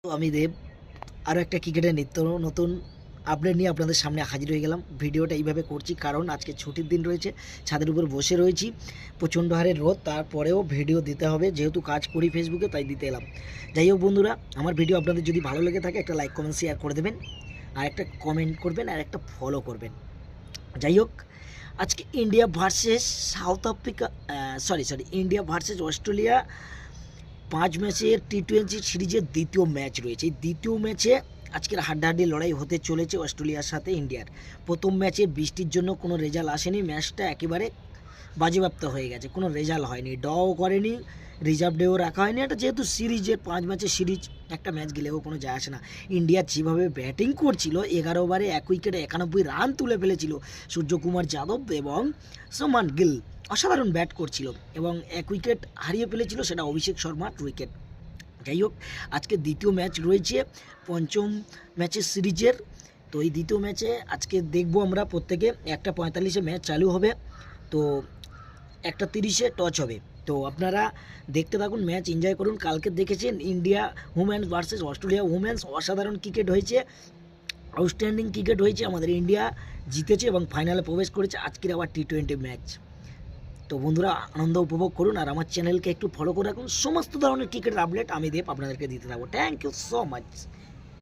তো আমি দেব আরও একটা ক্রিকেটের নিত্য নতুন আপডেট নিয়ে আপনাদের সামনে হাজির হয়ে গেলাম। ভিডিওটা এইভাবে করছি কারণ আজকে ছুটির দিন রয়েছে, ছাদের উপর বসে রয়েছি, প্রচণ্ড হারে রোদ, তারপরেও ভিডিও দিতে হবে যেহেতু কাজ করি ফেসবুকে, তাই দিতে এলাম। যাই হোক বন্ধুরা, আমার ভিডিও আপনাদের যদি ভালো লেগে থাকে একটা লাইক কমেন্ট শেয়ার করে দেবেন, আর একটা কমেন্ট করবেন, আর একটা ফলো করবেন। যাই হোক, আজকে India versus south Africa, India versus Australia 5 ম্যাচের টি-20 সিরিজের দ্বিতীয় ম্যাচ রয়েছে। এই দ্বিতীয় ম্যাচে আজকের হাড্ডাহাড্ডি লড়াই হতে চলেছে অস্ট্রেলিয়ার সাথে ইন্ডিয়ার। প্রথম ম্যাচে বৃষ্টির জন্য কোনো রেজাল্ট আসেনি, ম্যাচটা একেবারে বাজেপ্রাপ্ত হয়ে গেছে, কোনো রেজাল্ট হয়নি, ড্রও করেনি, রিজার্ভ ডেও রাখা হয়নি। এটা যেহেতু সিরিজের 5 ম্যাচের সিরিজ, একটা ম্যাচ গেলেও কোনো যায় আসে না। ইন্ডিয়া যেভাবে ব্যাটিং করছিল, 11 ওভারে 1 উইকেটে 91 রান তুলে ফেলেছিল সূর্যকুমার যাদব এবং সুমান গিল, অসাধারণ ব্যাট করছিল এবং 1 উইকেট হারিয়ে ফেলেছিল, সেটা অভিষেক শর্মার উইকেট। যাই হোক, আজকে দ্বিতীয় ম্যাচ রয়েছে পঞ্চম ম্যাচের সিরিজের। তো এই দ্বিতীয় ম্যাচে আজকে দেখবো আমরা প্রত্যেকে, 1:45-এ ম্যাচ চালু হবে, তো 1:30-এ টস হবে। তো আপনারা দেখতে থাকুন, ম্যাচ এনজয় করুন। কালকে দেখেছেন India women's versus Australia women's, অসাধারণ ক্রিকেট হয়েছে, আউটস্ট্যান্ডিং ক্রিকেট হয়েছে, আমাদের ইন্ডিয়া জিতেছে এবং ফাইনালে প্রবেশ করেছে। আজকের আবার টি-20 ম্যাচ। তো বন্ধুরা, আনন্দ উপভোগ করুন আর আমার চ্যানেলকে একটু ফলো করে রাখুন। সমস্ত ধরনের ক্রিকেটের আপডেট আমি দেব আপনাদেরকে দিতে থাকবো। Thank you so much.